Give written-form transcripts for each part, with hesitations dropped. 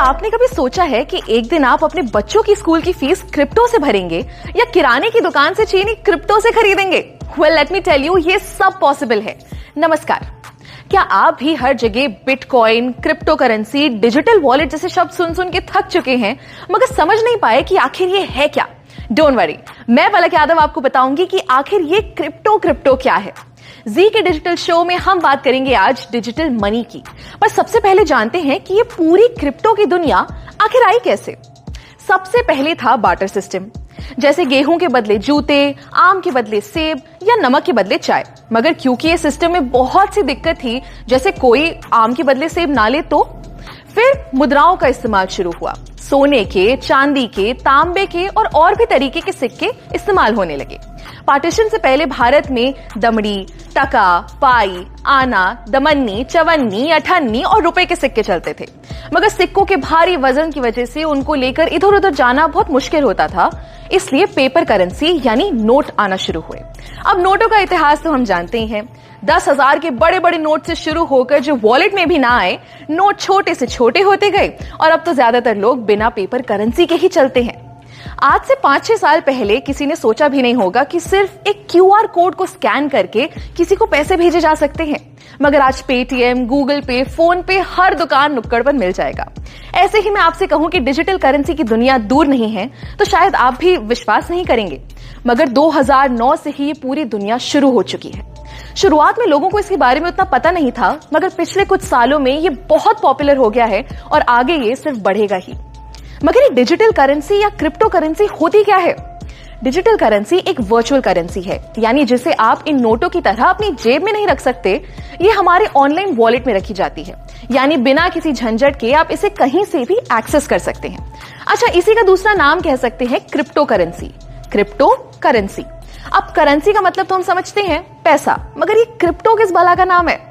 आपने कभी सोचा है कि एक दिन आप अपने बच्चों की स्कूल की फीस क्रिप्टो से भरेंगे या किराने की दुकान से चीनी क्रिप्टो से खरीदेंगे? Well, let me tell you, ये सब पॉसिबल है। नमस्कार। क्या आप भी हर जगह bitcoin, crypto currency, digital wallet जैसे शब्द सुन सुन के थक चुके हैं मगर समझ नहीं पाए कि आखिर ये है क्या? डोंट वरी, मैं पलक यादव आपको बताऊंगी कि आखिर ये क्रिप्टो क्या है। जी के डिजिटल शो में हम बात करेंगे आज डिजिटल मनी की। पर सबसे पहले जानते हैं कि ये पूरी क्रिप्टो की दुनिया आखिर आई कैसे। सबसे पहले था बार्टर सिस्टम, जैसे गेहूं के बदले जूते, आम के बदले सेब या नमक के बदले चाय। मगर क्योंकि ये सिस्टम में बहुत सी दिक्कत थी, जैसे कोई आम के बदले सेब ना ले तो फिर मुद्राओं का इस्तेमाल शुरू हुआ। सोने के, चांदी के, तांबे के और भी तरीके के सिक्के इस्तेमाल होने लगे। पार्टीशन से पहले भारत में दमड़ी, टका, पाई, आना, दमन्नी, चवन्नी, अठन्नी और रुपए के सिक्के चलते थे। मगर सिक्कों के भारी वजन की वजह से उनको लेकर इधर उधर जाना बहुत मुश्किल होता था, इसलिए पेपर करेंसी यानी नोट आना शुरू हुए। अब नोटों का इतिहास तो हम जानते ही हैं। 10,000 के बड़े बड़े नोट से शुरू होकर जो वॉलेट में भी ना आए, नोट छोटे से छोटे होते गए और अब तो ज्यादातर लोग बिना पेपर करेंसी के ही चलते हैं। आज से 5-6 साल पहले किसी ने सोचा भी नहीं होगा कि सिर्फ एक क्यूआर कोड को स्कैन करके किसी को पैसे भेजे जा सकते हैं। मगर आज पेटीएम, गूगल पे, फोन पे हर दुकान नुक्कड़ पर मिल जाएगा। ऐसे ही मैं आपसे कहूं कि डिजिटल करेंसी की दुनिया दूर नहीं है तो शायद आप भी विश्वास नहीं करेंगे, मगर 2009 से ही ये पूरी दुनिया शुरू हो चुकी है। शुरुआत में लोगों को इसके बारे में उतना पता नहीं था, मगर पिछले कुछ सालों में ये बहुत पॉपुलर हो गया है और आगे ये सिर्फ बढ़ेगा ही। मगर ये डिजिटल करेंसी या क्रिप्टो करेंसी होती क्या है? डिजिटल करेंसी एक वर्चुअल करेंसी है, यानी जिसे आप इन नोटों की तरह अपनी जेब में नहीं रख सकते। ये हमारे ऑनलाइन वॉलेट में रखी जाती है, यानी बिना किसी झंझट के आप इसे कहीं से भी एक्सेस कर सकते हैं। अच्छा, इसी का दूसरा नाम कह सकते हैं क्रिप्टो करेंसी। Crypto currency. अब करेंसी का मतलब तो हम समझते हैं पैसा, मगर ये क्रिप्टो किस भला का नाम है?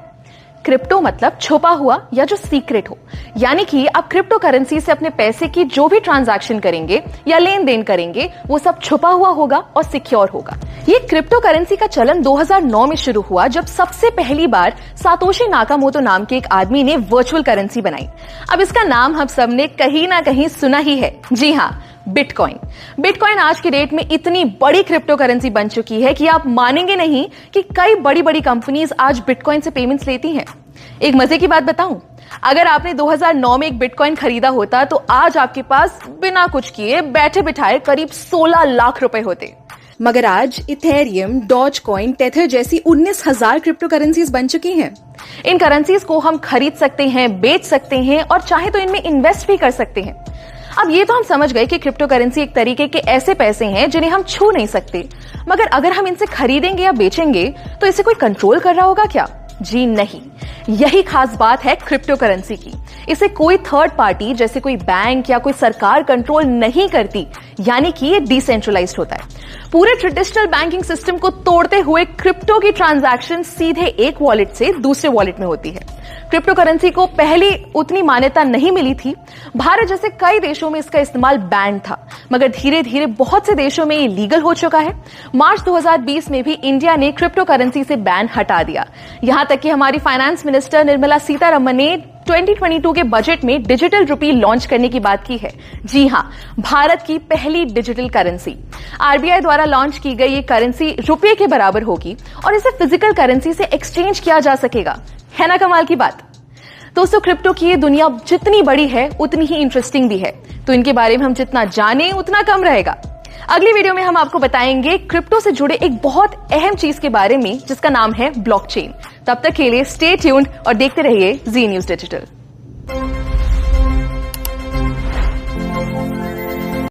क्रिप्टो मतलब छुपा हुआ या जो सीक्रेट हो, यानी कि आप क्रिप्टो करेंसी से अपने पैसे की जो भी ट्रांजैक्शन करेंगे या लेन देन करेंगे वो सब छुपा हुआ होगा और सिक्योर होगा। ये क्रिप्टो करेंसी का चलन 2009 में शुरू हुआ, जब सबसे पहली बार सातोशी नाकामोटो नाम के एक आदमी ने वर्चुअल करेंसी बनाई। अब इसका नाम हम सबने कहीं ना कहीं सुना ही है। जी हाँ, बिटकॉइन। बिटकॉइन आज की डेट में इतनी बड़ी क्रिप्टो करेंसी बन चुकी है कि आप मानेंगे नहीं कि कई बड़ी बड़ी कंपनीज आज बिटकॉइन से पेमेंट्स लेती हैं। एक मजे की बात बताऊं, अगर आपने 2009 में एक बिटकॉइन खरीदा होता तो आज आपके पास बिना कुछ किए बैठे बिठाए करीब 16 लाख रुपए होते। मगर आज इथेरियम, डॉजकॉइन, टेथर जैसी 19,000 क्रिप्टो करेंसीज बन चुकी हैं। इन करेंसीज को हम खरीद सकते हैं, बेच सकते हैं और चाहे तो इनमें इन्वेस्ट भी कर सकते हैं। अब ये तो हम समझ गए कि क्रिप्टो करेंसी एक तरीके के ऐसे पैसे हैं जिन्हें हम छू नहीं सकते, मगर अगर हम इनसे खरीदेंगे या बेचेंगे तो इसे कोई कंट्रोल कर रहा होगा क्या? जी नहीं, यही खास बात है क्रिप्टो करेंसी की। इसे कोई थर्ड पार्टी जैसे कोई बैंक या कोई सरकार कंट्रोल नहीं करती, यानी कि ये डिसेंट्रलाइज्ड होता है। पूरे ट्रेडिशनल बैंकिंग सिस्टम को तोड़ते हुए क्रिप्टो की ट्रांजैक्शन सीधे एक वॉलेट से दूसरे वॉलेट में होती है। क्रिप्टो करेंसी को पहले उतनी मान्यता नहीं मिली थी। भारत जैसे कई देशों में इसका इस्तेमाल बैन था, मगर धीरे धीरे बहुत से देशों में ये लीगल हो चुका है। मार्च 2020 में भी इंडिया ने क्रिप्टो करेंसी से बैन हटा दिया। यहां तक कि हमारी फाइनेंस मिनिस्टर निर्मला सीतारमण ने 2022 के बजट में डिजिटल रुपी लॉन्च करने की बात की है। जी हां, भारत की पहली डिजिटल करेंसी। आरबीआई द्वारा लॉन्च की गई ये करेंसी रुपये के बराबर होगी और इसे फिजिकल करेंसी से एक्सचेंज किया जा सकेगा। है ना कमाल की बात? दोस्तों, क्रिप्टो की ये दुनिया जितनी बड़ी है उतनी ही इंटरेस्टिंग भी है, तो इनके बारे में हम जितना जाने उतना कम रहेगा। अगली वीडियो में हम आपको बताएंगे क्रिप्टो से जुड़े एक बहुत अहम चीज के बारे में जिसका नाम है ब्लॉकचेन। तब तक के लिए स्टे ट्यून्ड और देखते रहिए जी न्यूज़ डिजिटल।